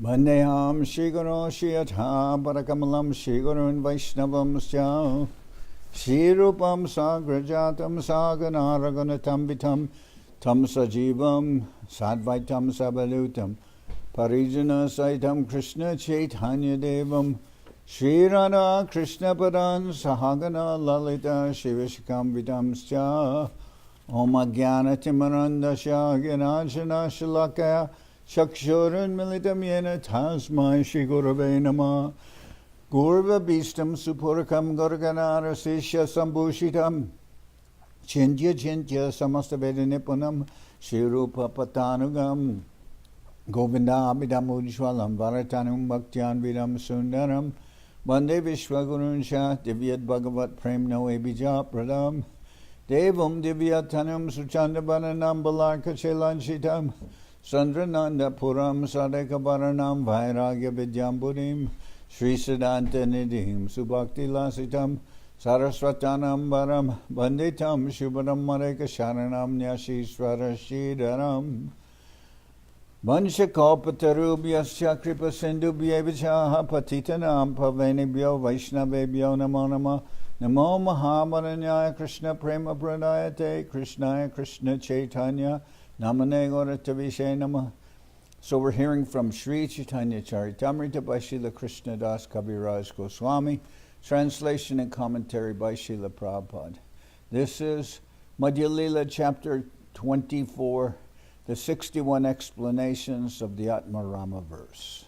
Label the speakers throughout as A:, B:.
A: Vandeham Shri Guru Shri Atha Parakamalam Shri Gurun Vaishnavam Sya Shri Rupam Sagrajatam Saganaraganatam Vitam Tam Sajivam Sadvaitam Sabalutam Parijana Saitam Krishna Chaitanya Devam Shri Radha Krishna Padan Sahagana Lalita Shivashikam Vidam Sya Om Ajnana Timarandasya Gyananjana Shalakaya Shakshurun Militam Yena Tasmai Shri Gurave Namah Gurva Bhistam Supurakam Gurganara Sishya Sambhushitam Chintya Chintya Samastabeda Nipunam Shri Rupa Patanugam Govinda Abhidam Ujwalam Varatanum Bhaktyan Vidam Sundaram Vande Vishwagurun Shah Divyat Bhagavat Prem Noe Bija Pradam Devam Divyatanam Suchandabananam Balarka Chelanchitam Sandrananda Puram Sadeka Baranam Vairagya Vidyamburim Sri Siddhanta Nidhim Subhakti Lasitam Saraswatanam Baram Banditam Shubharam Mareka Sharanam Nyashishvara Shridaram Vanshakapatarubhyasya Kripa Sindhubhyevachaha Patitanam Pavenibhyo Vaishnavebhyo Namo Namah Namo Mahamaranyaya Krishna Prema Pradayate Krishnaya Krishna Chaitanya Namane Gauratavishe Namah. So we're hearing from Sri Chaitanya Charitamrita by Srila Krishna Das Kaviraj Goswami, translation and commentary by Srila Prabhupada. This is Madhya-lila chapter 24, the 61 explanations of the Atmarama verse.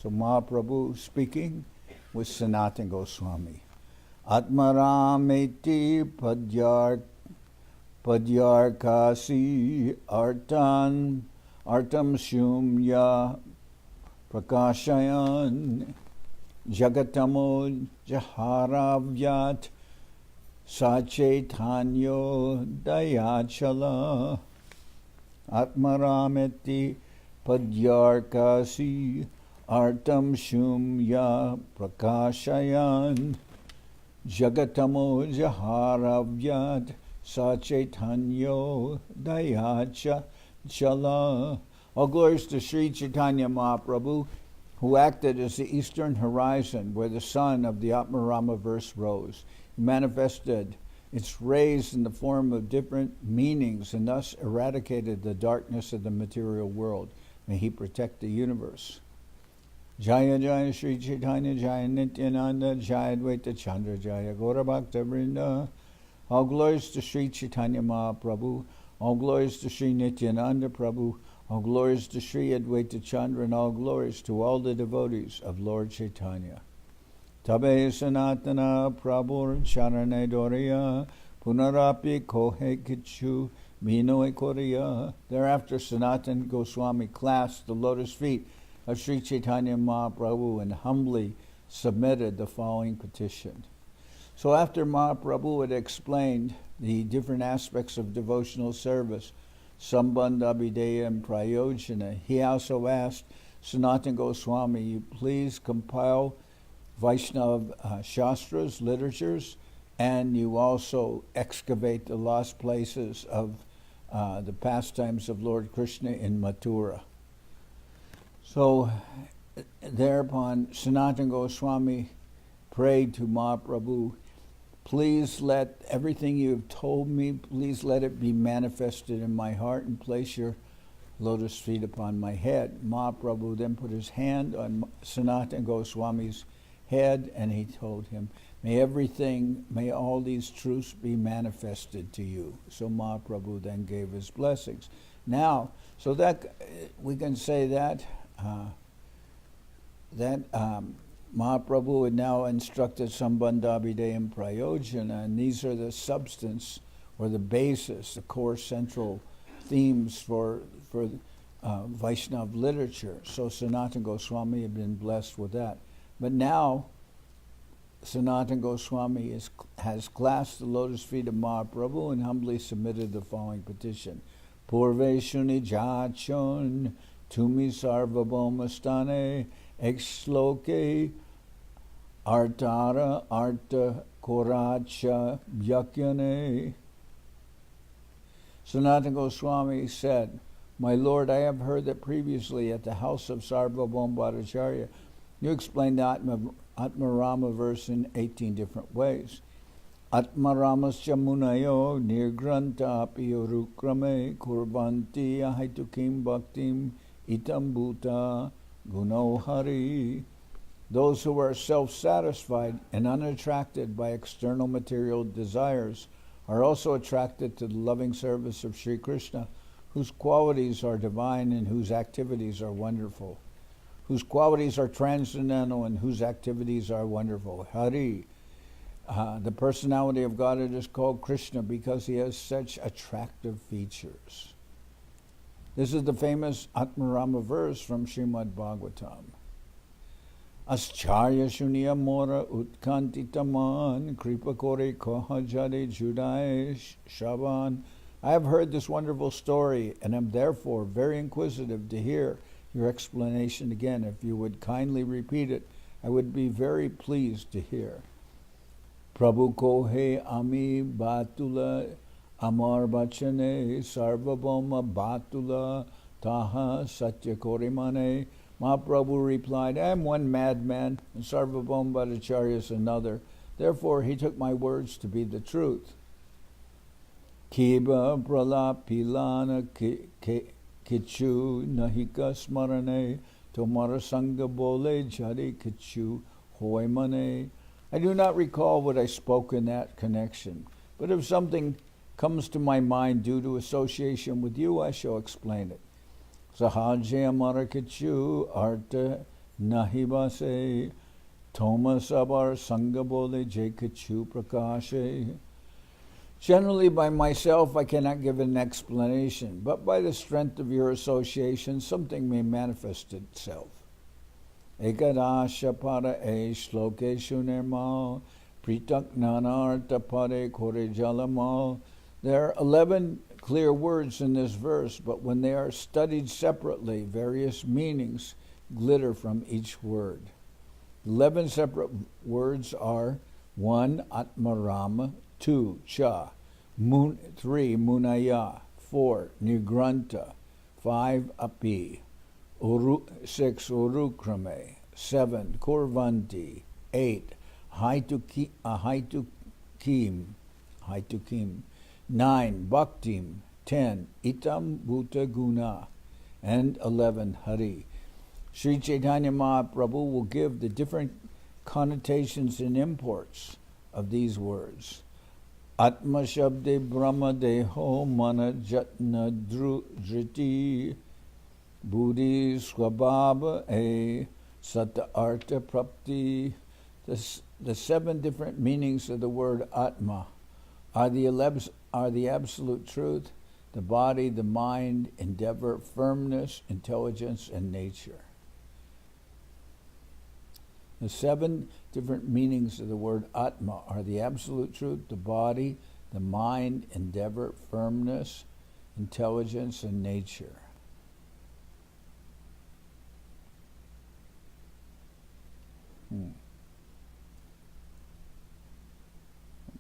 A: So Mahaprabhu speaking with Sanatan Goswami. Atmarameti Padyarkasi Artam Shumya Prakashayan Jagatamo Jaharavyat Sachaitanyo Dayachala Atmarameti Padyarkasi Artam Shumya Prakashayan Jagatamo Jaharavyat Sachaitanyo Dayacha Chala. All glories to Sri Chaitanya Mahaprabhu, who acted as the eastern horizon where the sun of the Atmarama verse rose. He manifested its rays in the form of different meanings and thus eradicated the darkness of the material world. May he protect the universe. Jaya Jaya Sri Chaitanya Jaya Nityananda Jaya Dvaita Chandra Jaya Gaura Bhakta Vrinda. All glories to Sri Chaitanya Mahaprabhu. All glories to Sri Nityananda Prabhu. All glories to Sri Advaita Chandra, and all glories to all the devotees of Lord Chaitanya. Tabe Sanatana Prabhur Charane Doriya Punarapi Kohe Kichu Minoe Korea. Thereafter Sanatan Goswami clasped the lotus feet of Sri Chaitanya Mahaprabhu and humbly submitted the following petition. So after Mahaprabhu had explained the different aspects of devotional service, Sambandha, Abhideya, and Prayojana, he also asked Sanatan Goswami, you please compile Vaishnava Shastras, literatures, and you also excavate the lost places of the pastimes of Lord Krishna in Mathura. So thereupon Sanatan Goswami prayed to Mahaprabhu, please let everything you have told me, please let it be manifested in my heart and place your lotus feet upon my head. Mahaprabhu then put his hand on Sanatan Goswami's head and he told him, may all these truths be manifested to you. So Mahaprabhu then gave his blessings. Now, so that we can say that Mahaprabhu had now instructed Sambandha, Abhideya, and Prayojana, and these are the substance or the basis, the core central themes for Vaishnava literature. So Sanatan Goswami had been blessed with that. But now Sanatan Goswami has clasped the lotus feet of Mahaprabhu and humbly submitted the following petition. Purve shuni jachon tumi sarvabhaumastane Ekshloke Artara Arta Koracha Vyakyane. Sanatan Goswami said, My Lord, I have heard that previously at the house of Sarvabhauma Bhattacharya, you explained the Atmarama verse in 18 different ways. Atmaramascha munayo nirgranta api urukrame kurvanti ahitukim bhaktim itam bhuta gunohari. Those who are self-satisfied and unattracted by external material desires are also attracted to the loving service of Sri Krishna, whose qualities are divine and whose activities are wonderful, whose qualities are transcendental and whose activities are wonderful. Hari. The personality of Godhead is called Krishna because he has such attractive features. This is the famous Atmarama verse from Srimad Bhagavatam. Ascharya shunya mora utkantitaman kripa kore kohajare judai shaban. I have heard this wonderful story and am therefore very inquisitive to hear your explanation again. If you would kindly repeat it, I would be very pleased to hear. Prabhu kohe ami batula amar bachane sarvabhauma batula taha satya korimane. Mahaprabhu replied, I am one madman and Sarvabhauma Bhattacharya is another. Therefore he took my words to be the truth. Kiba pralapilana kichu nahika smarane tomara sangha bole jari kichu hoimane. I do not recall what I spoke in that connection, but if something comes to my mind due to association with you, I shall explain it. Sahaje amarakichu arta nahibase Thomas abar sangabole jekachu prakashe. Generally by myself I cannot give an explanation, but by the strength of your association something may manifest itself. Ekadasha para shlokeshu nirmal pritak nanarta pare kore jalamal. There are 11 clear words in this verse, but when they are studied separately, various meanings glitter from each word. 11 separate words are 1. Atmarama, 2. Cha, 3. Munaya, 4. Nigranta, 5. Api, 6. Urukrame, 7. Kurvanti, 8. Haitukim, 9. Bhaktim, 10. Itam Bhuta Guna, and 11. Hari. Sri Chaitanya Mahaprabhu will give the different connotations and imports of these words. Atma Shabde Brahma Deho Mana Jatna Driti Buddhi Swabhava Sata Arta Prapti. The 7 different meanings of the word Atma are the absolute truth, the body, the mind, endeavor, firmness, intelligence, and nature. The 7 different meanings of the word Atma are the absolute truth, the body, the mind, endeavor, firmness, intelligence, and nature.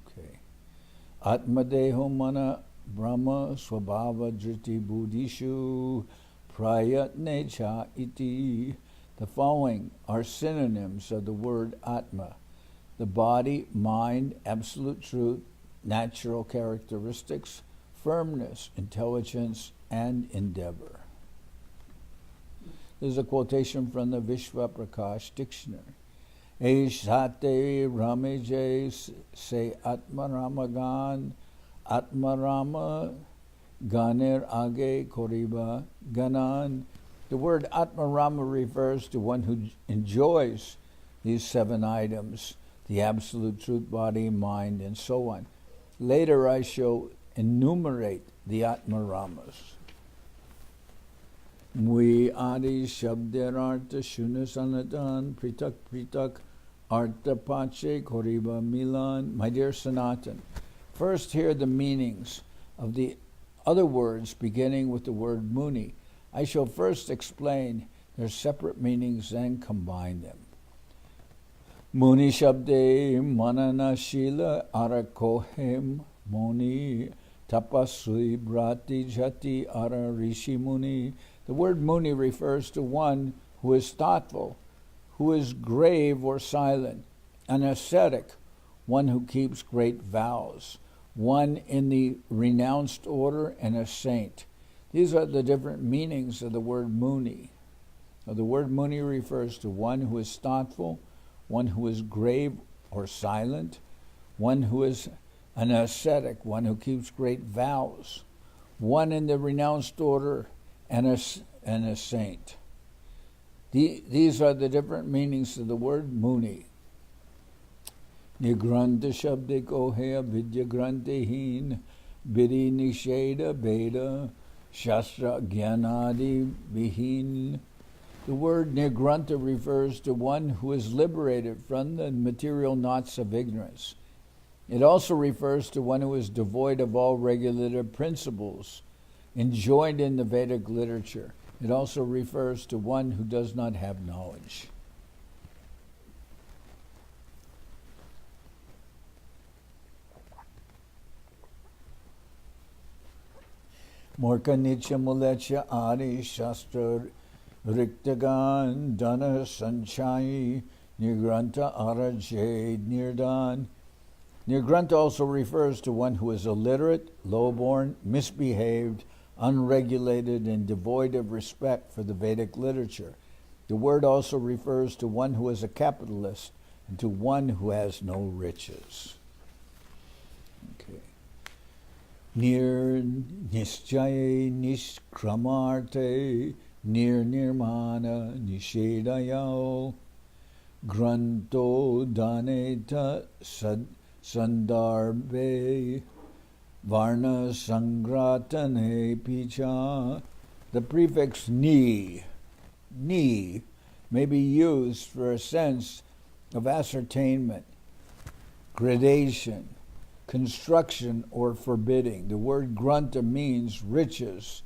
A: Okay. Atmadeho mana brahma swabhava driti buddhishu prayatne cha iti. The following are synonyms of the word Atma: the body, mind, absolute truth, natural characteristics, firmness, intelligence, and endeavor. This is a quotation from the Vishva Prakash Dictionary. Eshate Rameje se Atmarama Gan, Atmarama Ganer Age Koriba Ganan. The word Atmarama refers to one who enjoys these 7 items, the absolute truth, body, mind, and so on. Later I shall enumerate the Atmaramas. Mui adi shabder arta shuna sanatan pritak arta pache koriba milan. My dear Sanatan, first hear the meanings of the other words beginning with the word muni. I shall first explain their separate meanings and combine them. Muni shabde manana shila arakohem moni tapasvi brati jati ara rishi muni. The word muni refers to one who is thoughtful, who is grave or silent, an ascetic, one who keeps great vows, one in the renounced order, and a saint. These are the different meanings of the word muni. Now, the word muni refers to one who is thoughtful, one who is grave or silent, one who is an ascetic, one who keeps great vows, one in the renounced order, and a saint. These are the different meanings of the word muni. Nigranta shabde kohe vidya grantehin bidi nisheda beda shastra gyanadi vihin. The word nigranta refers to one who is liberated from the material knots of ignorance. It also refers to one who is devoid of all regulative principles enjoined in the Vedic literature. It also refers to one who does not have knowledge. Morka Nicha Mulecha Adi Shastra Riktagan Dana Sanchayi Nigranta Araje Nirdan. Nigranta also refers to one who is illiterate, low-born, misbehaved, unregulated, and devoid of respect for the Vedic literature. The word also refers to one who is a capitalist and to one who has no riches. Okay. Nir nischaye nishkramarte nir nirmana nishedayao granto daneta sandarbe varna sangratane picha. The prefix ni may be used for a sense of ascertainment, gradation, construction, or forbidding. The word granta means riches,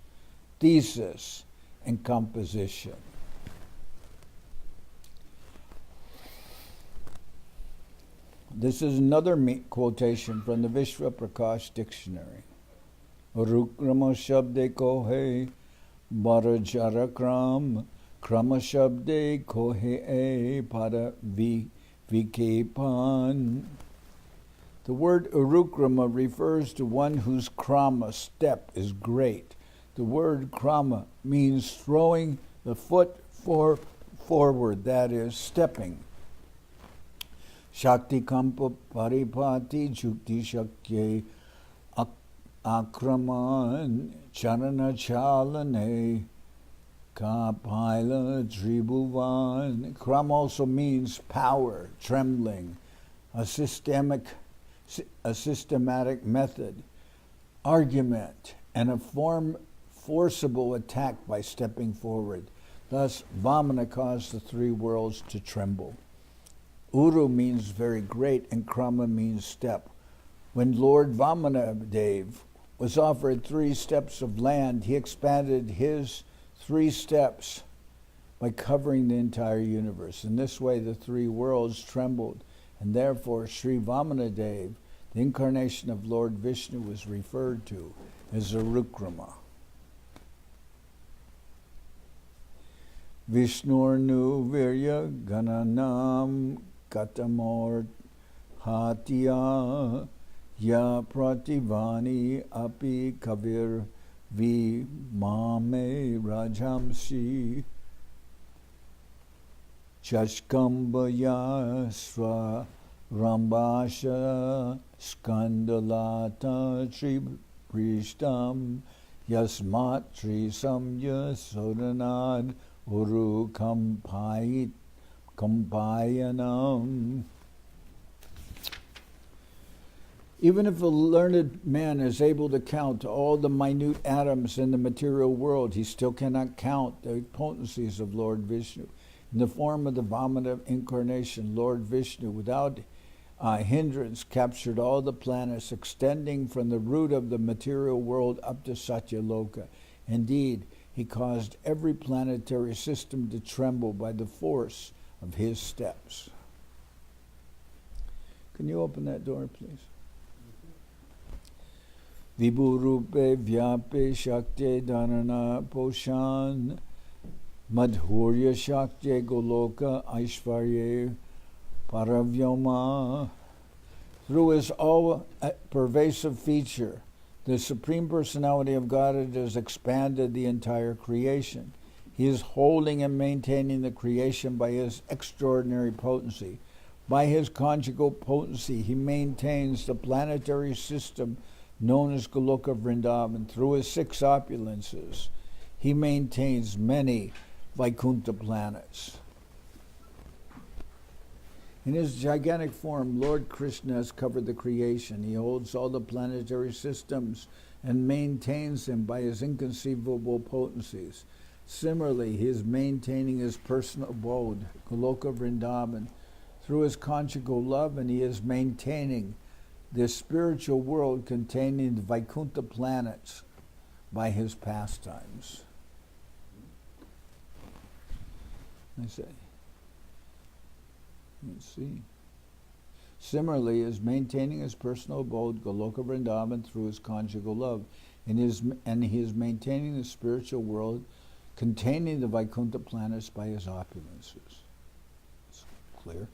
A: thesis, and composition. This is another quotation from the Vishwa Prakash Dictionary. Rukrama shabde kohe barajarakram krama shabde kohe pada vikepan. The word urukrama refers to one whose krama, step, is great. The word krama means throwing the foot forward, that is, stepping. Shakti kampa paripati jukti shakye akraman charana chalane kapaila tribhuvan. Kram also means power, trembling, a systematic method, argument, and a forcible attack by stepping forward. Thus, Vamana caused the three worlds to tremble. Uru means very great, and Krama means step. When Lord Vamanadev was offered 3 steps of land, he expanded his 3 steps by covering the entire universe. In this way, the 3 worlds trembled, and therefore Sri Vamanadev, the incarnation of Lord Vishnu, was referred to as Urukrama. Vishnurnu Virya Gananam Katamor Hatya Ya Prativani Api Kavir Vi Mame Rajamsi Chashkambaya Swa Rambasha Skandalata Tripristam Yasmat Trisamya Sodanad Uru Kampayanam. Even if a learned man is able to count all the minute atoms in the material world, he still cannot count the potencies of Lord Vishnu. In the form of the Vamana incarnation, Lord Vishnu, without hindrance, captured all the planets, extending from the root of the material world up to Satyaloka. Indeed, he caused every planetary system to tremble by the force of his steps. Can you open that door, please? Vibhurupe Vyape Shakti Dharana Poshan Madhurya Shakti Goloka Aishvarye Paravyoma. Through his all-pervasive feature, the Supreme Personality of Godhead has expanded the entire creation. He is holding and maintaining the creation by his extraordinary potency. By his conjugal potency, he maintains the planetary system known as Goloka Vrindavan. Through his 6 opulences, he maintains many Vaikuntha planets. In his gigantic form, Lord Krishna has covered the creation. He holds all the planetary systems and maintains them by his inconceivable potencies. Similarly, he is maintaining his personal abode, Goloka Vrindavan, through his conjugal love, and he is maintaining this spiritual world containing the Vaikuntha planets by his pastimes. I say, let's see. Similarly, he is maintaining his personal abode, Goloka Vrindavan, through his conjugal love, and he is maintaining the spiritual world containing the Vaikuntha planets by his opulences. It's clear.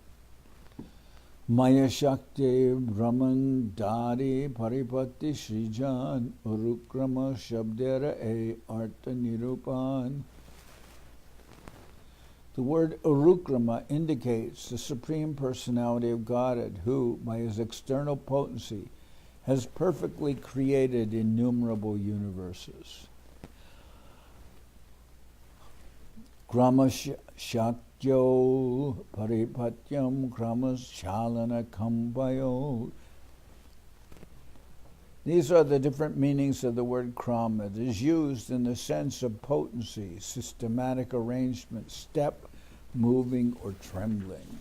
A: Maya Shakti Brahman Dari Paripatti Srijan Urukrama Shabdera E Artha Nirupan. The word Urukrama indicates the Supreme Personality of Godhead, who, by his external potency, has perfectly created innumerable universes. Krama Shakyo Paripatyam Kramas Chalana Kambayo. These are the different meanings of the word krama. It is used in the sense of potency, systematic arrangement, step, moving, or trembling.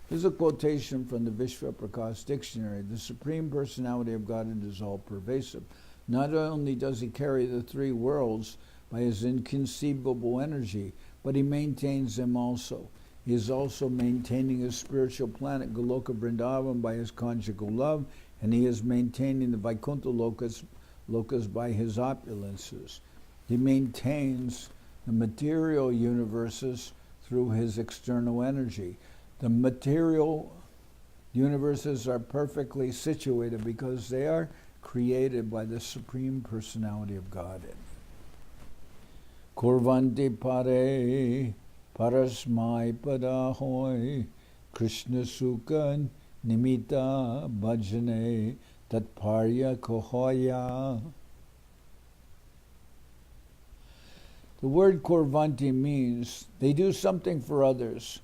A: This is a quotation from the Vishwaprakash Dictionary. The Supreme Personality of Godhead is all-pervasive. Not only does he carry the 3 worlds by his inconceivable energy, but he maintains them also. He is also maintaining his spiritual planet, Goloka Vrindavan, by his conjugal love, and he is maintaining the Vaikuntha lokas by his opulences. He maintains the material universes through his external energy. The material universes are perfectly situated because they are created by the Supreme Personality of Godhead. Kurvanti pare parasmai padahoy Krishna Sukha Nimita Bhajane Tatparya Kohoya. The word Kurvanti means they do something for others,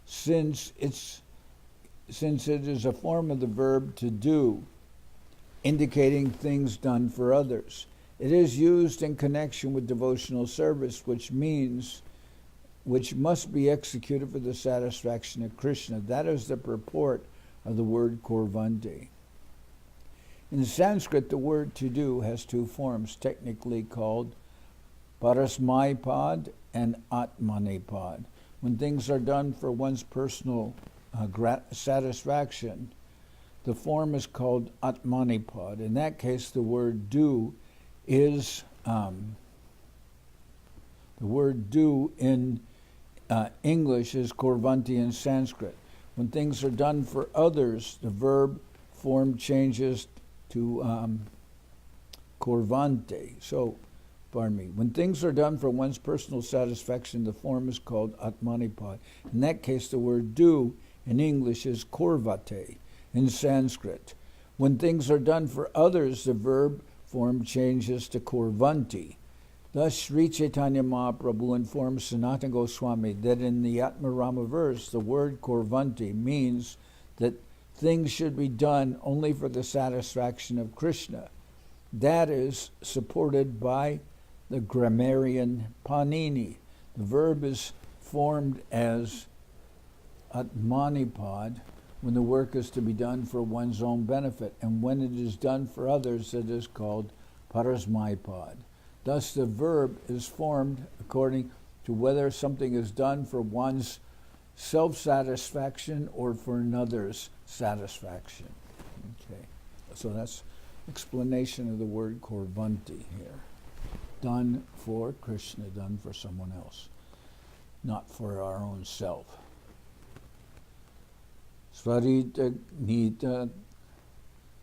A: since it is a form of the verb to do, indicating things done for others. It is used in connection with devotional service, which must be executed for the satisfaction of Krishna. That is the purport of the word Kurvanti. In Sanskrit, the word to do has 2 forms, technically called Parasmaipad and Atmanipad. When things are done for one's personal satisfaction, the form is called Atmanipad. In that case, the word do is the word do in English is Kurvanti in Sanskrit. When things are done for others, the verb form changes to Kurvante. When things are done for one's personal satisfaction, the form is called Atmanipad. In that case, the word do in English is Kurvate in Sanskrit. When things are done for others, the verb form changes to Kurvanti. Thus, Sri Chaitanya Mahaprabhu informs Sanatan Goswami that in the Atmarama verse, the word Kurvanti means that things should be done only for the satisfaction of Krishna. That is supported by the grammarian Panini. The verb is formed as Atmanipad when the work is to be done for one's own benefit, and when it is done for others, it is called Parasmaipad. Thus, the verb is formed according to whether something is done for one's self-satisfaction or for another's satisfaction. Okay, so that's explanation of the word kurvanti here. Done for Krishna, done for someone else, not for our own self. Svarita nita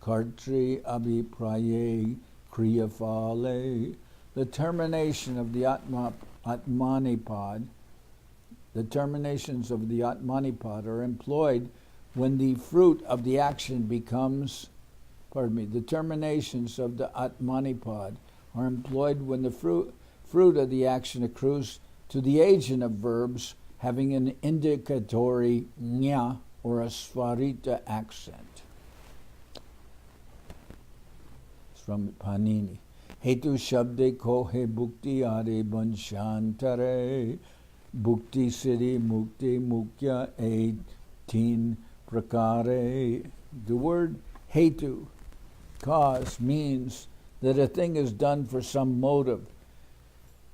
A: kartri abhipraye kriyafale. The termination of the Atmanipad, the terminations of the Atmanipad are employed when the fruit of the action becomes, the terminations of the Atmanipad are employed when the fruit of the action accrues to the agent of verbs having an indicatory nya or a svarita accent. It's from Panini. Hetu shabde kohe bhukti are banshantare bhukti siddhi mukti mukya eitin prakare. The word hetu, cause, means that a thing is done for some motive.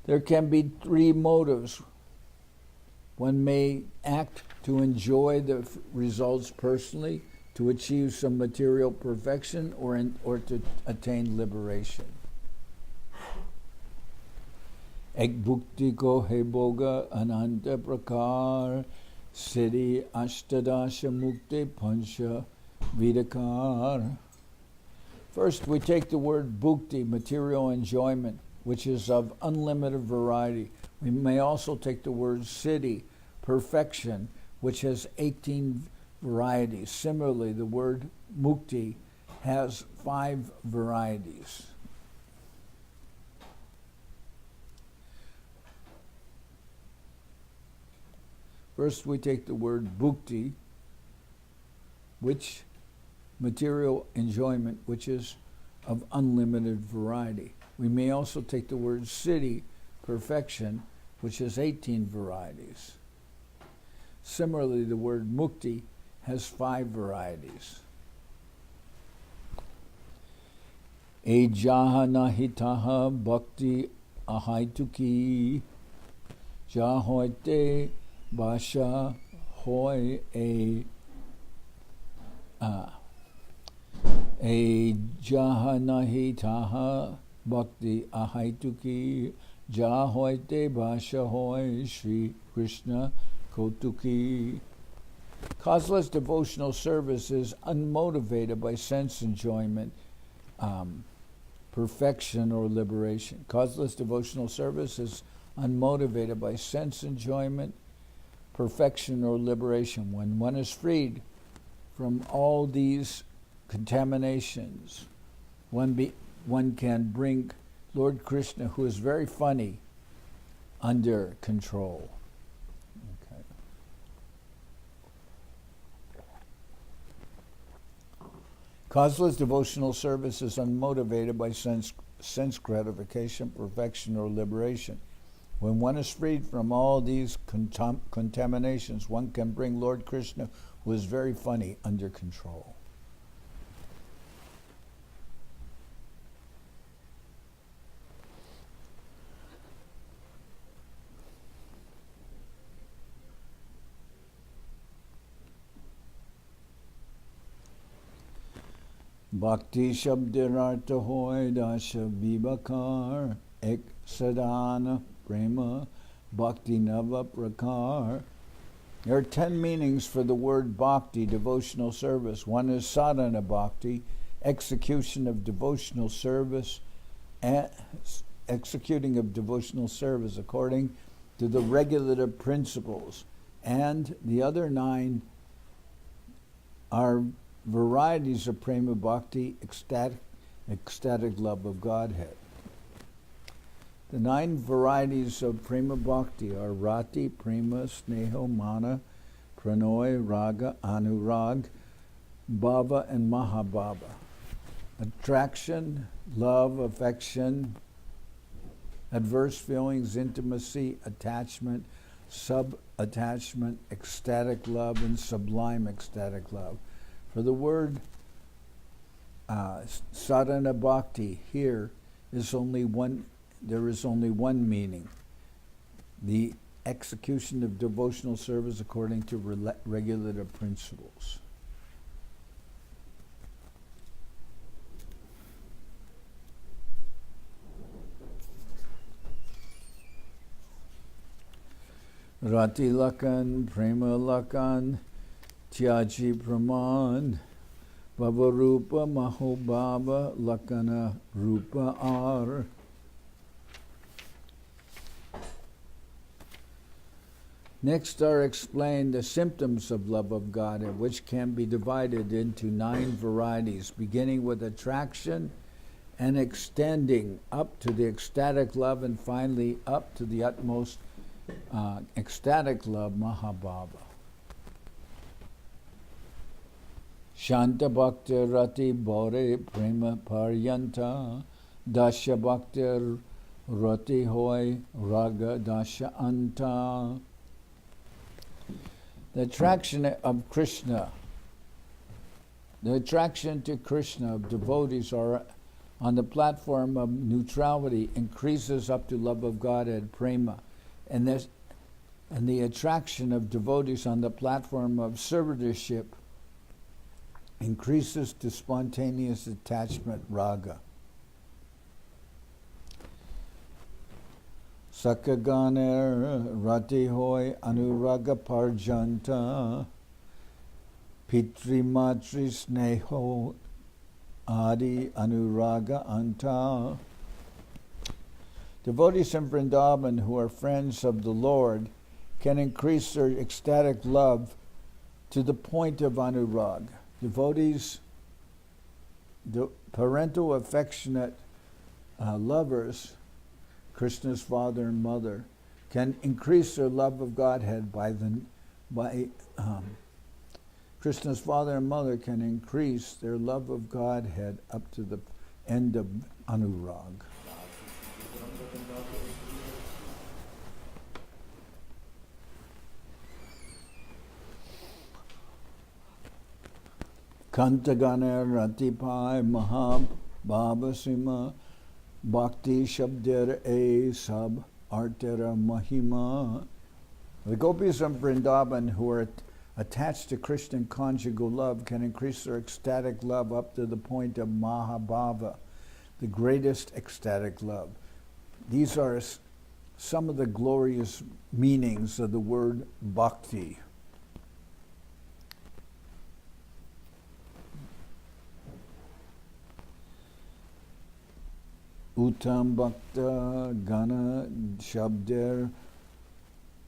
A: There can be three motives. One may act to enjoy the results personally, to achieve some material perfection, or to attain liberation. Ek bhukti ko he boga ananta prakar siddhi ashtadasha mukti pancha vidakar. First, we take the word bhukti, material enjoyment, which is of unlimited variety. We may also take the word siddhi, perfection, which has 18 varieties. Similarly, the word mukti has 5 varieties. First, we take the word bhukti, which material enjoyment, which is of unlimited variety. We may also take the word siddhi, perfection, which has 18 varieties. Similarly, the word mukti has 5 varieties. Ejaha nahitaha bhakti ahaituki jahoite basha hoy jahanahitaha bhakti ahaituki jahoite basha hoy Sri Krishna kotuki. Causeless devotional service is unmotivated by sense enjoyment, perfection, or liberation. Causeless devotional service is unmotivated by sense enjoyment, perfection, or liberation. When one is freed from all these contaminations, one can bring Lord Krishna, who is very funny, under control. Okay. Causeless devotional service is unmotivated by sense gratification, perfection, or liberation. When one is freed from all these contaminations, one can bring Lord Krishna, who is very funny, under control. Bhakti shabdirartha hoy dasha vibhakar ek sadhana prema bhakti nava prakar. There are 10 meanings for the word bhakti, devotional service. One is sadhana bhakti, execution of devotional service, and executing of devotional service according to the regulative principles. And the other 9 are varieties of prema bhakti, ecstatic love of Godhead. The 9 varieties of prema bhakti are rati, prema, sneho, mana, pranoy, raga, anurag, bhava, and mahabhava. Attraction, love, affection, adverse feelings, intimacy, attachment, sub-attachment, ecstatic love, and sublime ecstatic love. For the word sadhana bhakti here is only one. There is only one meaning: the execution of devotional service according to regulative principles. Rati Lakan, Prema Lakan, Tyaji Praman, Bhavarupa Mahobhava Lakana Rupa Ar. Next are explained the symptoms of love of God, which can be divided into 9 varieties, beginning with attraction and extending up to the ecstatic love, and finally up to the utmost ecstatic love, Mahabhava. Shanta Bhakti Rati Bore Prema Paryanta Dasha Bhakti Rati Hoy Raga Dasha Anta. The attraction of Krishna, the attraction to Krishna of devotees are on the platform of neutrality increases up to love of God and prema, and the attraction of devotees on the platform of servitorship increases to spontaneous attachment, raga. Sakaganer Rati Hoy Anuraga Parjanta Pitri Matri Sneho Adi Anuraga Anta. Devotees in Vrindavan who are friends of the Lord can increase their ecstatic love to the point of anurag. Devotees, the parental affectionate lovers, Krishna's father and mother, can increase their love of Godhead Krishna's father and mother can increase their love of Godhead up to the end of anurag. Kantagana Ratipai Mahab Babasima Bhakti Shabdir E Sab Artera Mahima. The gopis of Vrindavan who are attached to Krishna conjugal love can increase their ecstatic love up to the point of Mahabhava, the greatest ecstatic love. These are some of the glorious meanings of the word Bhakti. Uttam Bhakta Gana Shabder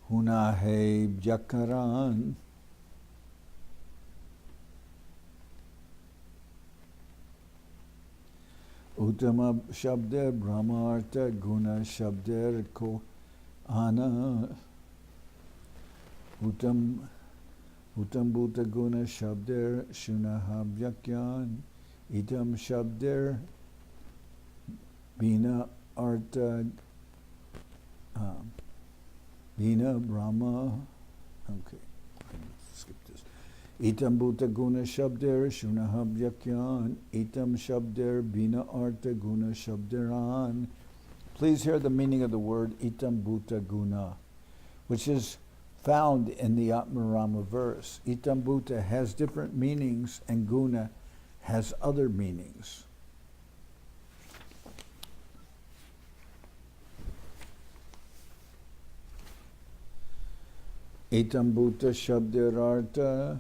A: Hunahe Jakaran. Uttama Shabder Brahmartha Guna Shabder Ko Ana. Uttam Bhuta Guna Shabder Shunaha Vyakyan. Itam Shabder Bina Artha Bina Brahma. Okay, skip this. Itam Bhuta Guna Shabder Shunaha Vyakyan. Itam Shabder Bina Artha Guna Shabderan. Please hear the meaning of the word Itam Bhuta Guna, which is found in the Atmarama verse. Itam Bhuta has different meanings and Guna has other meanings. Itam Bhuta Shabdirartha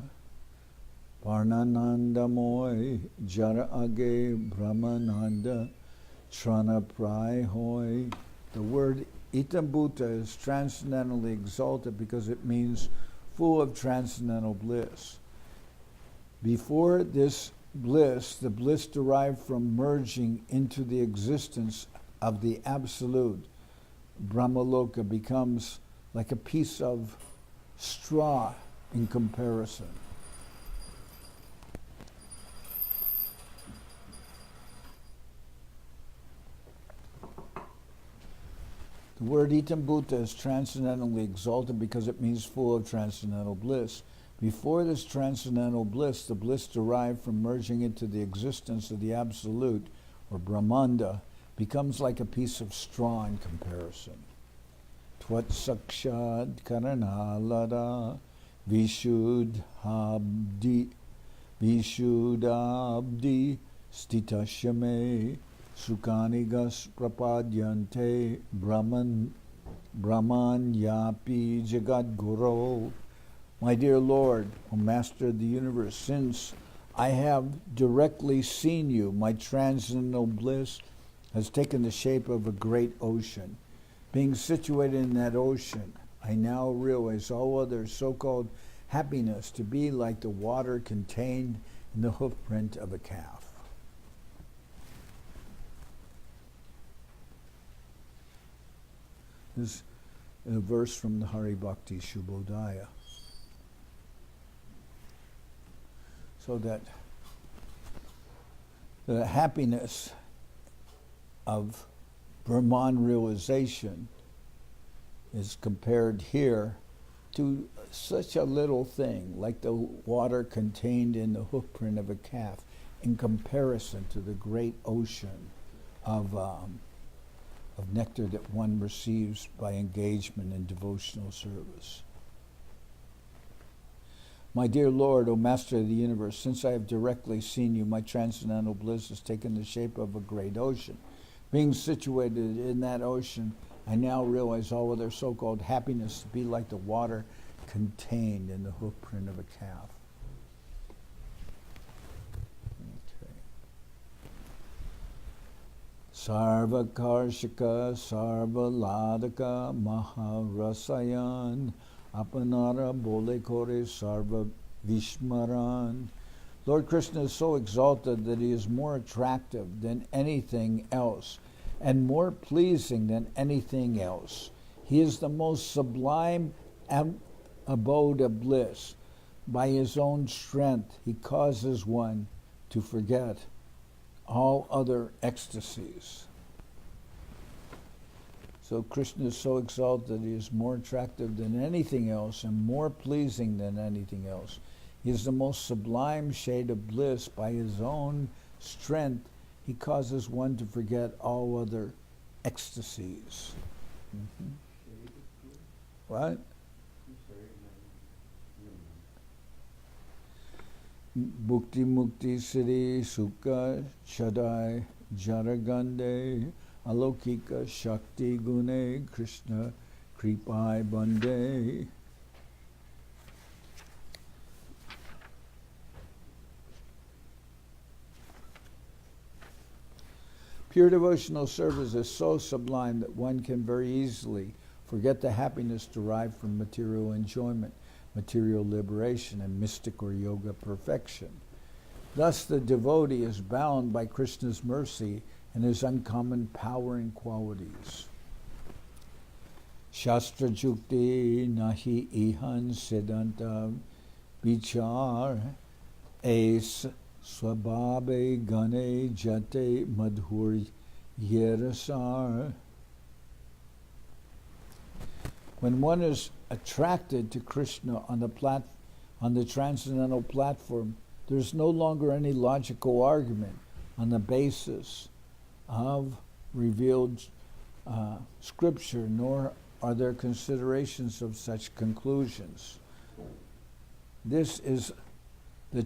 A: Parnananda Moy Jara Age Brahmananda Trana Prai Hoy. The word Itam Bhuta is transcendentally exalted because it means full of transcendental bliss. Before this bliss, the bliss derived from merging into the existence of the Absolute, Brahmaloka becomes like a piece of straw in comparison. The word Itam Bhuta is transcendentally exalted because it means full of transcendental bliss. Before this transcendental bliss, the bliss derived from merging into the existence of the Absolute, or Brahmanda, becomes like a piece of straw in comparison. Twat sakshad karanalada vishuddhabdi stitashame sukanigas prapadyante Brahman Yapi Jagat Guru. My dear Lord, O Master of the universe, since I have directly seen you, my transcendental bliss has taken the shape of a great ocean. Being situated in that ocean, I now realize all other so-called happiness to be like the water contained in the hoofprint of a calf. This is a verse from the Hari Bhakti Shubhodaya. So that the happiness of Brahman realization is compared here to such a little thing, like the water contained in the hoofprint of a calf, in comparison to the great ocean of nectar that one receives by engagement in devotional service. My dear Lord, O Master of the universe, since I have directly seen you, my transcendental bliss has taken the shape of a great ocean. Being situated in that ocean, I now realize all other so-called happiness to be like the water contained in the hoofprint of a calf. Okay. Sarva Karshika, Sarva Ladaka, Maharasayan, Apanara Bole Kore, Sarva Vishmaran. Lord Krishna is so exalted that he is more attractive than anything else and more pleasing than anything else. He is the most sublime abode of bliss. By his own strength, he causes one to forget all other ecstasies. So Krishna is so exalted, he is more attractive than anything else and more pleasing than anything else. He is the most sublime shade of bliss. By his own strength, he causes one to forget all other ecstasies. Mm-hmm. What? Bhukti Mukti Siddhi Sukha Chadai Jaragande Alokika Shakti Gune Krishna Kripai Bande. Pure devotional service is so sublime that one can very easily forget the happiness derived from material enjoyment, material liberation, and mystic or yoga perfection. Thus the devotee is bound by Krishna's mercy and his uncommon power and qualities. Shastra Jukti Nahi Ihan Siddhanta Vichar Es Swabhabe Gane Jate Madhur Yerasar. When one is attracted to Krishna on the transcendental platform, there's no longer any logical argument on the basis of revealed scripture, nor are there considerations of such conclusions. This is the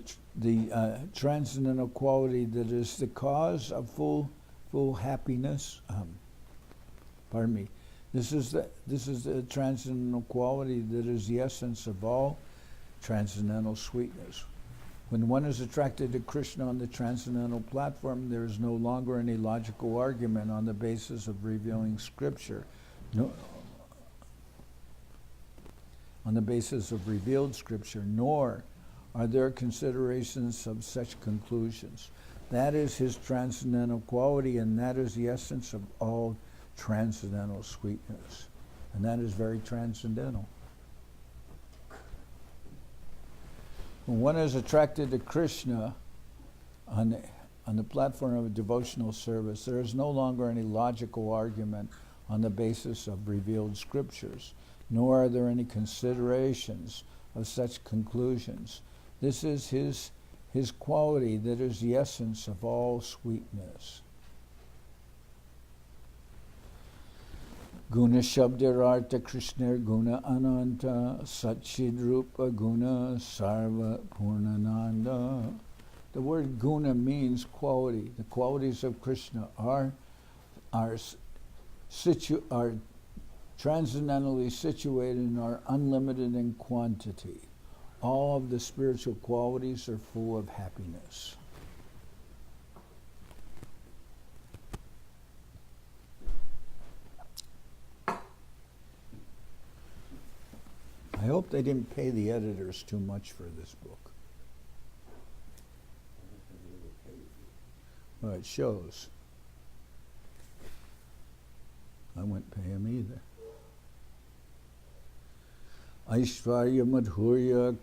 A: transcendental quality that is the cause of full happiness. This is the transcendental quality that is the essence of all transcendental sweetness. When one is attracted to Krishna on the transcendental platform, there is no longer any logical argument on the basis of revealing scripture. On the basis of revealed scripture, nor are there considerations of such conclusions. That is his transcendental quality, and that is the essence of all transcendental sweetness. And that is very transcendental. When one is attracted to Krishna on the platform of a devotional service, there is no longer any logical argument on the basis of revealed scriptures, nor are there any considerations of such conclusions. This is his quality that is the essence of all sweetness. Guna Shabdarartha Krishna Guna Ananta Satchidrupa Guna Sarva Purnananda. The word guna means quality. The qualities of Krishna are transcendently situated and are unlimited in quantity. All of the spiritual qualities are full of happiness. I hope they didn't pay the editors too much for this book. Well, it shows. I wouldn't pay him either. Aishvarya Madhurya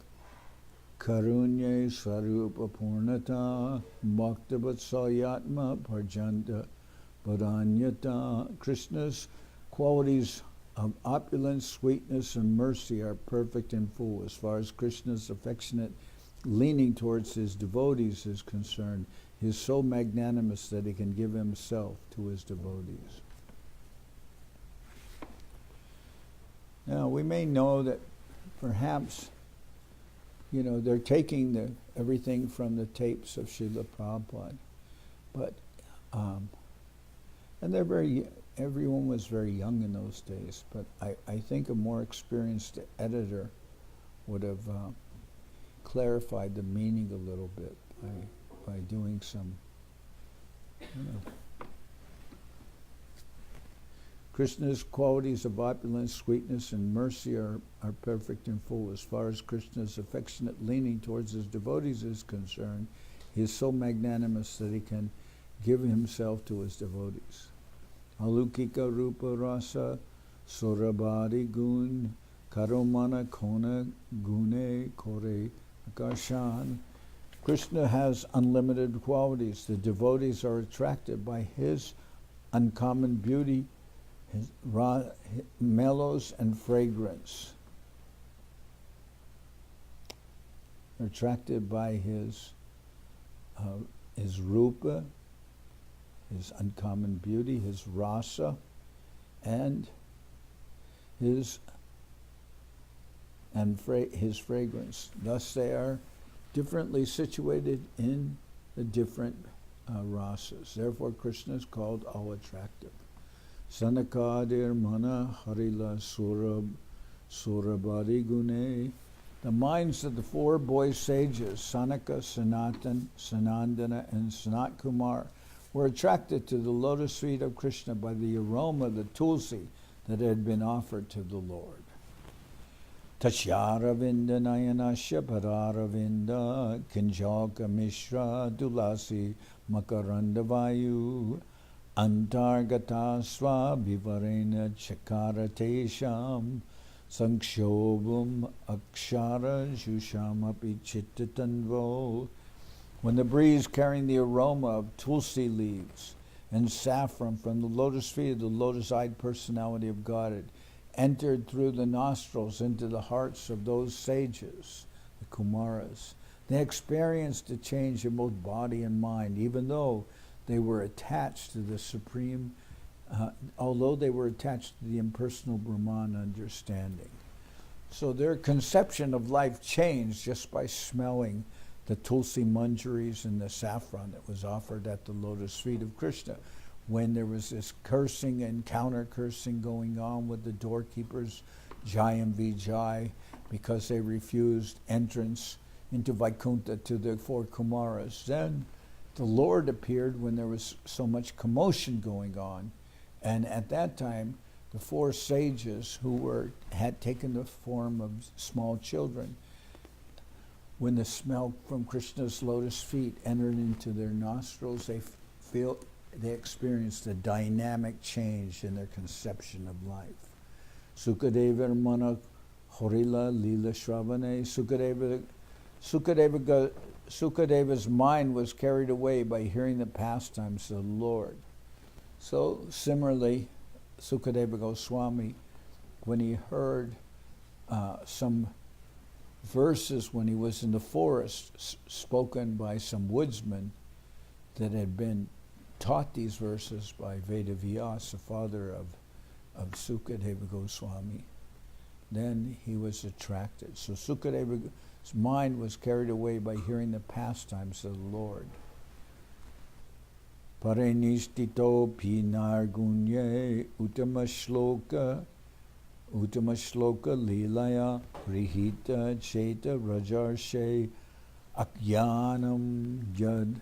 A: Karunye Swarupa Purnata Bhaktavatsalyatma Parjanta Bharanyata. Krishna's qualities of opulence, sweetness, and mercy are perfect and full. As far as Krishna's affectionate leaning towards his devotees is concerned, he is so magnanimous that he can give himself to his devotees. Now, we may know that perhaps, they're taking everything from the tapes of Srila Prabhupada, but, and everyone was very young in those days, but I think a more experienced editor would have clarified the meaning a little bit by doing some, Krishna's qualities of opulence, sweetness, and mercy are perfect and full. As far as Krishna's affectionate leaning towards his devotees is concerned, he is so magnanimous that he can give himself to his devotees. Alukika rupa rasa surabadi gun karomana kona gune kore akarshan. Krishna has unlimited qualities. The devotees are attracted by his uncommon beauty, his mellows and fragrance. They're attracted by his rupa, his uncommon beauty, his rasa, and his fragrance. Thus they are differently situated in the different rasas. Therefore Krishna is called all-attractive. Sanakadir mana harila surabadi gune. The minds of the four boy sages, Sanaka, Sanatan, Sanandana, and Sanat Kumar, were attracted to the lotus feet of Krishna by the aroma of the tulsi that had been offered to the Lord. Tashyaravinda nayanasya pararavinda kinjaka mishra dulasi makaranda vayu antargata swa vivarena chakaratesham sankshobham akshara jusham api chittatanvo. When the breeze carrying the aroma of tulsi leaves and saffron from the lotus feet of the lotus-eyed personality of Godhead entered through the nostrils into the hearts of those sages, the Kumaras, they experienced a change in both body and mind, even though they were attached to the supreme, although they were attached to the impersonal Brahman understanding. So their conception of life changed just by smelling the tulsi manjaris and the saffron that was offered at the lotus feet of Krishna. When there was this cursing and counter-cursing going on with the doorkeepers, Jai and Vijay, because they refused entrance into Vaikuntha to the four Kumaras. Then the Lord appeared when there was so much commotion going on. And at that time, the four sages who had taken the form of small children, when the smell from Krishna's lotus feet entered into their nostrils, they experienced a dynamic change in their conception of life. Sukadeva mana horila lila shravane. Sukadeva's mind was carried away by hearing the pastimes of the Lord. So similarly, Sukadeva Goswami, when he heard some verses when he was in the forest spoken by some woodsmen that had been taught these verses by Vedavyas, the father of Sukadeva Goswami, then he was attracted. So Sukadeva's mind was carried away by hearing the pastimes of the Lord. Parenistito pinargunye utama shloka Uttama Shloka Leelaya Prihita Cheta Rajarshe Akyanam Jad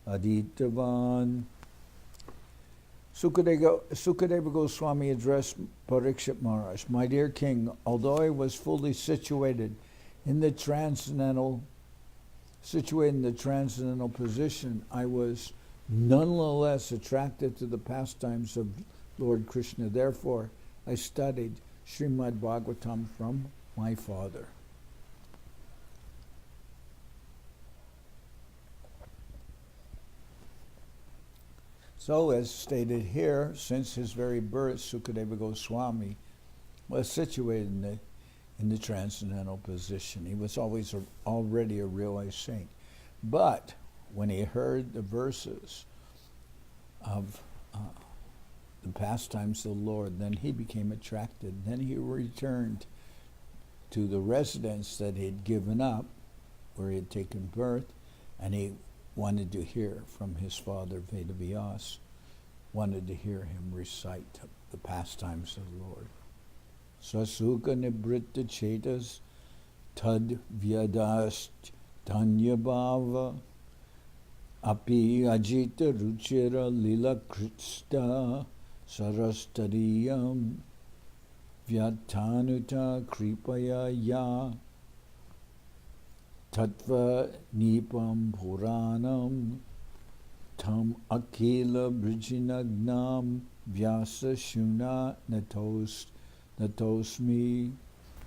A: Aditavan. Sukadeva Goswami addressed Parikshit Maharaj, "My dear king, although I was fully situated in the transcendental position, I was nonetheless attracted to the pastimes of Lord Krishna. Therefore, I studied Srimad Bhagavatam from my father." So, as stated here, since his very birth, Sukadeva Goswami was situated in the transcendental position. He was already a realized saint. But when he heard the verses of the pastimes of the Lord, then he became attracted. Then he returned to the residence that he had given up, where he had taken birth, and he wanted to hear from his father, Vedavyas, wanted to hear him recite the pastimes of the Lord. Sasuka nibritta chetas tad vyadast tanyabhava api ajita ruchira lila krista sarastadiyam vyatanuta kripaya ya Tattva Nipam Puranam Tam Akila Brijinagnam Vyasa Shuna Natosmi.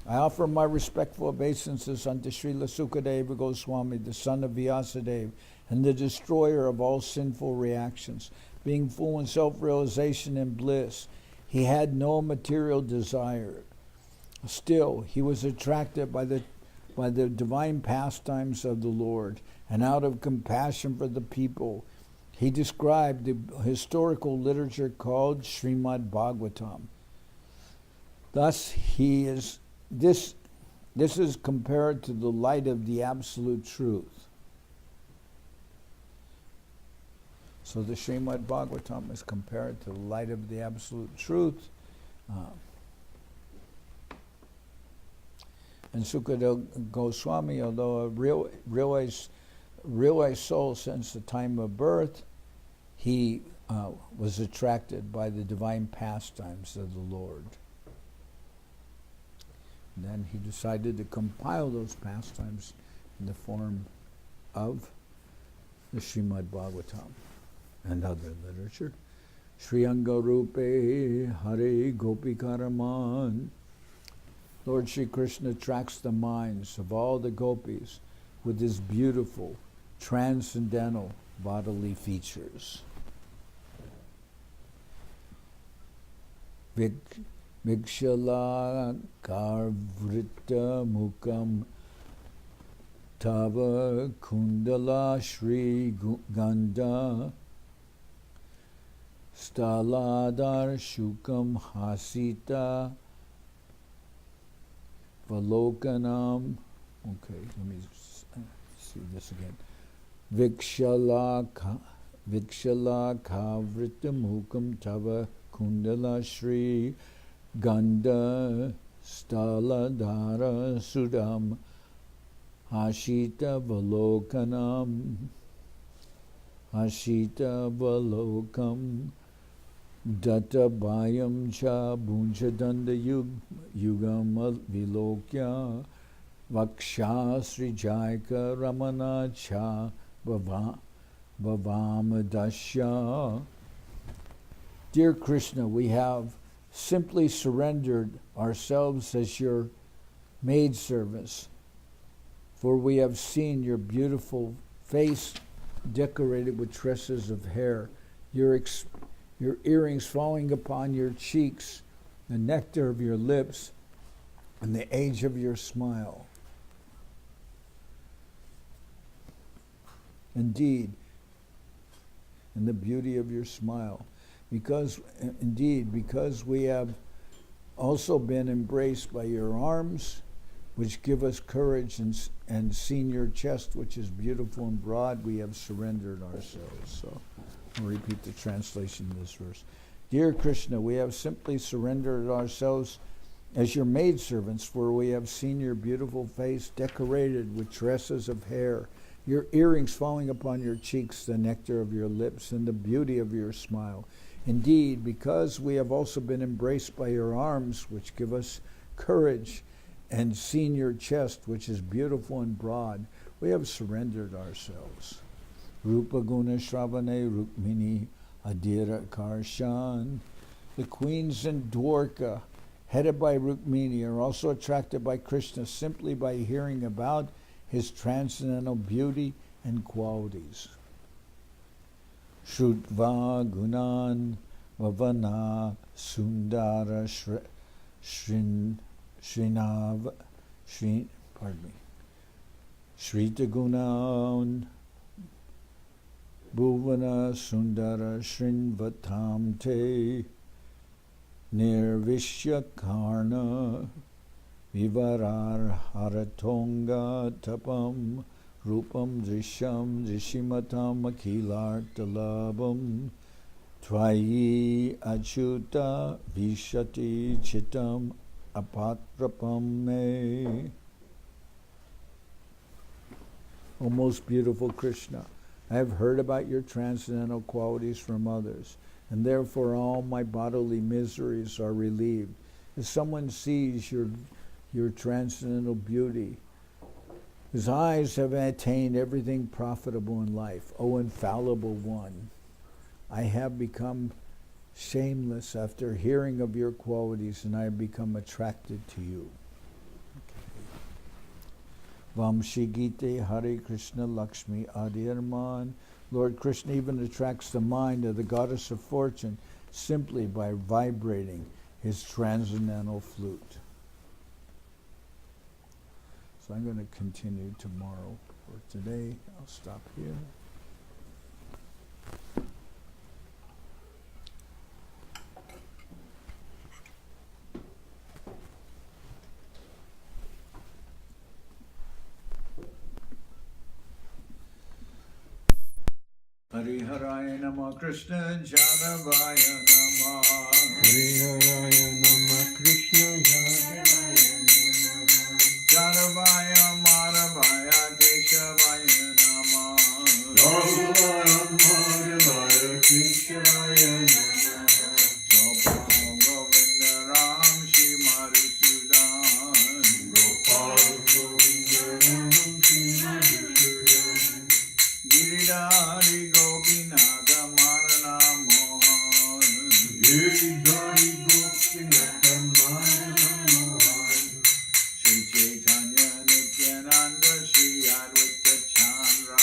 A: I offer my respectful obeisances unto Srila Sukadeva Goswami, the son of Vyasadeva, and the destroyer of all sinful reactions. Being full in self-realization and bliss, he had no material desire. Still, he was attracted by the divine pastimes of the Lord, and out of compassion for the people, he described the historical literature called Srimad Bhagavatam. Thus, this is compared to the light of the absolute truth. So the Srimad Bhagavatam is compared to the light of the absolute truth. And Sukadeva Goswami, although a realized soul since the time of birth, he was attracted by the divine pastimes of the Lord. And then he decided to compile those pastimes in the form of the Srimad Bhagavatam and other literature. Shri Anga Rupe Hare Gopikaraman. Lord Shri Krishna attracts the minds of all the gopis with his beautiful, transcendental bodily features. Vikshala Karvrita Mukam Tava Kundala Shri Ganda Staladar Shukam Hasita Valokanam. Okay, let me see this again. Vikshala Kavritamukam Tava Kundala Shri Ganda Staladhara Sudam Hashita Valokam Datta Bhayam Cha Bunchadanda Yugam Vilokya Vaksha Sri Jaika Ramana Cha Bhavamadasya. Dear Krishna, we have simply surrendered ourselves as your maidservants, for we have seen your beautiful face decorated with tresses of hair, your earrings falling upon your cheeks, the nectar of your lips, and the age of your smile. Indeed, and the beauty of your smile. Because we have also been embraced by your arms, which give us courage, and seen your chest, which is beautiful and broad, we have surrendered ourselves. So I'll repeat the translation of this verse. Dear Krishna, we have simply surrendered ourselves as your maidservants, for we have seen your beautiful face decorated with tresses of hair, your earrings falling upon your cheeks, the nectar of your lips, and the beauty of your smile. Indeed, because we have also been embraced by your arms, which give us courage, and seen your chest, which is beautiful and broad, we have surrendered ourselves. Rupa Guna Shravane Rukmini Adira Karshan. The queens in Dwarka, headed by Rukmini, are also attracted by Krishna simply by hearing about his transcendental beauty and qualities. Shrutva Gunan Vavana Sundara Shrita Gunan Bhuvana Sundara Shrinvatam Te Nirvishya Karna Vivarar Haratonga Tapam Rupam Drishyam Drishimatam Akilartalabam Tvayi Achuta Vishati Chitam Apatrapam Me. O most beautiful Krishna, I have heard about your transcendental qualities from others, and therefore all my bodily miseries are relieved. If someone sees your transcendental beauty, his eyes have attained everything profitable in life. O infallible one, I have become shameless after hearing of your qualities, and I have become attracted to you. Vamshi Gite Hare Krishna Lakshmi Adirman. Lord Krishna even attracts the mind of the goddess of fortune simply by vibrating his transcendental flute. So I'm going to continue tomorrow. For today, I'll stop here. Hariharaya Nama Krishna Jadavaya Nama.
B: Hariharaya Nama Krishna Jadavaya Nama.
A: Jadavaya Madhavaya Keshavaya Nama.
B: Jadavaya Madhavaya Keshavaya Nama.
A: Gopal Govinda Ram Shri Madhusudan.
B: Gopal Govinda Ram Shri Madhusudan.
A: Giridhari Gopinatha Marana Mohan.
B: Giridhari Gopinatha Marana Mohan.
A: Sri Chaitanya Nityananda Sri Advaita Chandra.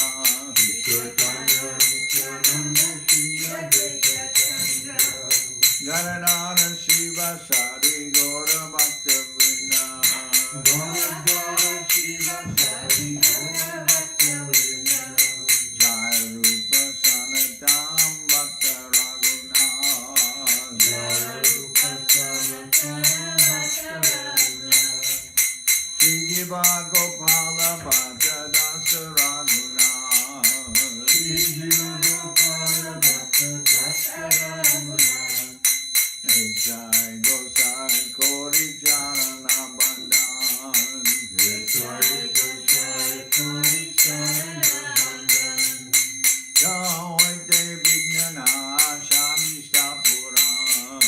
B: Sri Chaitanya Nityananda Sri Advaita Chandra.
A: Gadadhara Shiva Sari Gaura Bhakta Vrinda.
B: Gadadhara Shiva Sari Gaura Bhakta Vrinda.
A: Jaya Rupa Sanatam Bhakta Raghunath.
B: Jaya Rupa Sanatam Bhakta Raghunath.
A: Shri Jiva Gopala Bhakta Dasa Raghunath.
B: Shri Jiva Gopala Bhakta Dasa Raghunath.
A: Jai Gosai Kori Charana Bandhan.
B: Jai Gosai Kori Charana Bandhan.
A: Jai Te Vignana Shamishta Puran.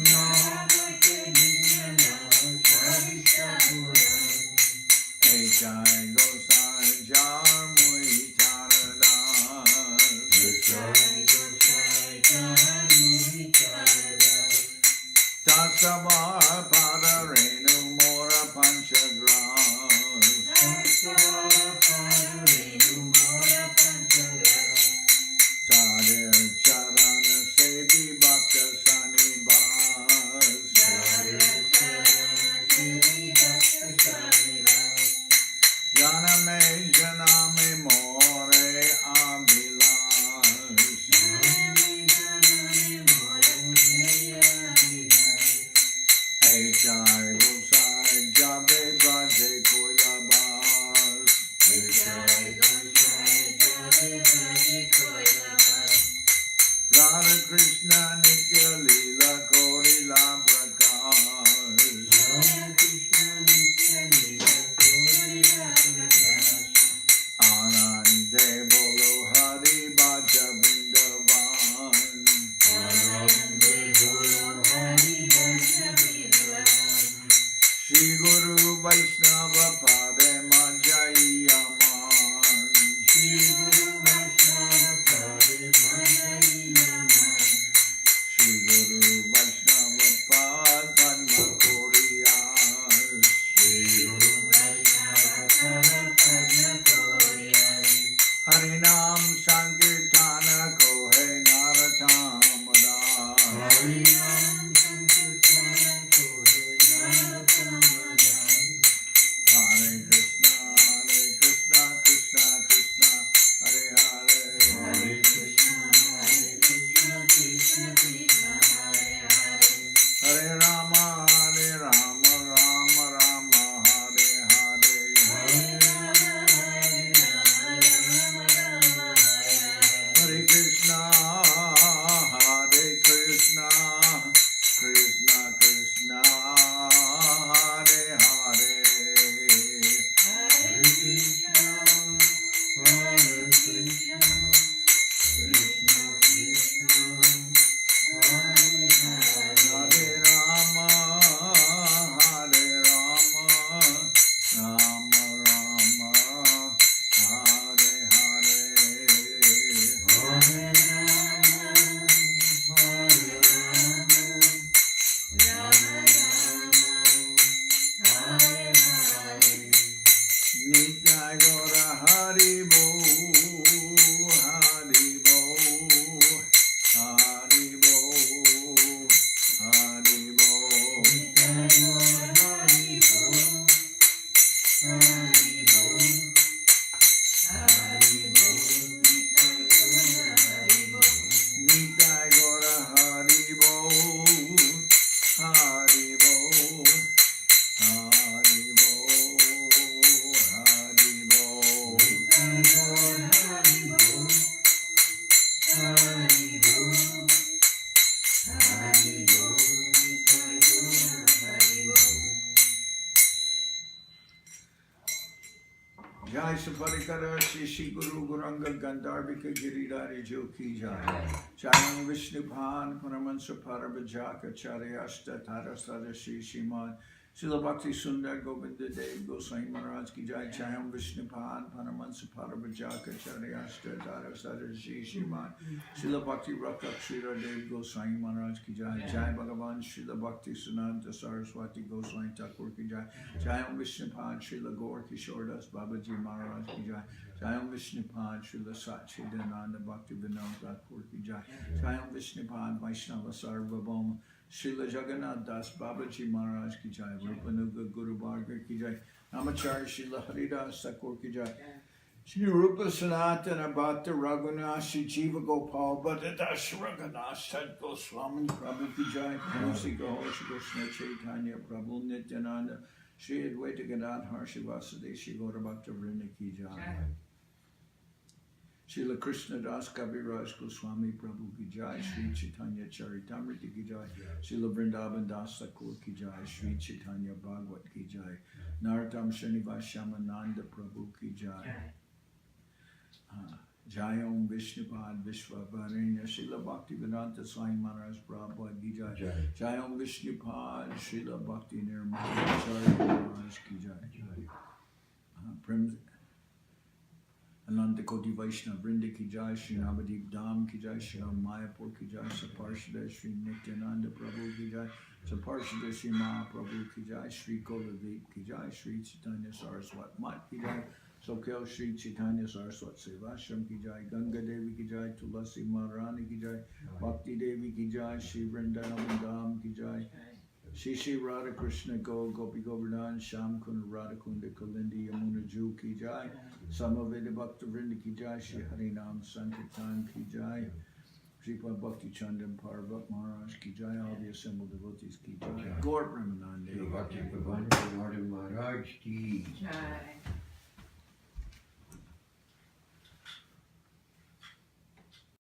B: Namaste Vignana Shavishta Puran.
A: Jai Gosai Jarmui Charadas.
B: Jai Gosai Jarmui Charadas.
A: Tasavar Padarenu Mora Panchagras.
B: Tassavara Padarenu Mora Panchagras.
A: Tadir Charana Sevi Bhakta Sanibas.
B: Jaya Charana Siddhi Bhakta Sanibas.
A: Janame Janame More Abhilash.
B: Janame Janame More Abhilash.
A: Jai Gosai Jabe Bhaje Koilabas.
B: Jai Gosai Jabe Bhaje Koilabas.
A: Radha Krishna Nitya Lila Korila Prakash. Shri Guru Vaishnava Pade Majayaman.
B: Shri Guru Vaishnava Pade Majayaman.
A: Shri Guru Vaishnava Pad Padma Koriyal.
B: Shri Guru Vaishnava Pade Padma Koriyal.
A: Harinam Sankirtana Kohe Naratamada.
B: Harinam Sankirtana Kohe Naratamada.
A: Hare Krishna, Krishna Krishna, Hare Hare.
B: Hare Krishna, Krishna Krishna, Hare Hare.
A: Hare Rama, Rama Rama, Hare Hare.
B: Hare Rama, Rama Rama,
A: Hare Krishna, Krishna Krishna, Hare Hare.
B: Hare Krishna, Krishna Krishna, Hare Hare.
A: Hare Rama, Rama Rama, Hare Hare.
B: Hare Rama, Rama Rama, Hare Hare.
A: Nitai Gora Hari Bo, Hari Bo, Hari Bo, Hari Bo. Nitai Gora Hari Bo, Hari Bo, Hari Bo, Hari Bo. Jai Saparikara Shri Guru Guranga Gandharvika Giridhari Jo Ki Jai. Jai Vishnupan Paramansa Parabhajaka Charyashta Tarasada Shri Shrimad Srila Bhakti Sundar Govinda Dev Goswami Maharaj Ki Jai. Jai Vishnupan Paramansa Parabhajaka Charyashta Tarasada Shri Shrimad Srila Bhakti Rakha Kshira Dev Goswami Maharaj Ki Jai. Jai Bhagavan Srila Bhakti Sananta Saraswati Goswami Thakur Ki Jai. Jai Vishnupan Srila Gaur Kishordas Babaji Maharaj Ki Jai. Jai Vishnupan Srila Satchidananda Bhakti Vinod Thakur Ki Jai. Jai Vishnupan Vaishnava Sarvabhauma Srila Jagannath Das Babaji Maharaj Ki Jai. Rupanuga Guru Bharga Ki Jai. Namacharya Srila Haridas Thakur Ki Jai. Shri Rupa Sanatana Bhatta Raghunath Shri Jiva Gopal Bhattadash Raghunath Sad Goswami Prabhu Ki Jai. Shri Krishna Chaitanya Prabhu Nityananda Shri Advaita Gadadhar Shri Vasudeva Shri Gaura Bhakta Vrinda Ki Jai. Srila Krishna Das Kaviraj Goswami Prabhu Ki Jai. Sri Chaitanya Charitamrita Ki Jai. Srila Vrindavan Das Thakur Ki Jai. Sri Chaitanya Bhagavat Ki Jai. Narottam Srinivas Shamananda Prabhu Ki Jai. Jai Om Vishnupad Vishwavarenya Srila Bhakti Vedanta Swami Maharaj Prabhupada Ki Jai. Jai Om Vishnupad Srila Bhakti Nirmala Acharya Maharaj Ki Jai. Ananta Koti Vaishnava Vrinda Ki Jai. Shri Navadip Dham Ki Jai. Shri Mayapur Ki Jai. Saparshada Shri Nityananda Prabhu Ki Jai. Saparshada Shri Mahaprabhu Ki Jai. Shri Koladip Ki Jai. Shri Chaitanya Saraswat Mat Ki Jai. Soquel Sri Chaitanya Saraswat Seva Ashram Ki Jai. Ganga Devi Ki Jai. Tulasi Maharani Ki Jai. Bhakti Devi Ki Jai. Shri Vrindavan Dham Ki Jai. Shri Shri Radha Krishna Gopi Govardhan Sham Kunda Radha Kunda Kalindi Yamuna Ju Ki Jai. Samaveda Bhakta Vrinda Ki Jai. Shri Harinam Sankirtan Ki Jai. Sripad Bhakti Chandan Parvat Maharaj Ki Jai. All the assembled devotees Ki Jai. Gaur Premanande.
B: Bhakti Pavan Maharaj Ki
C: Jai.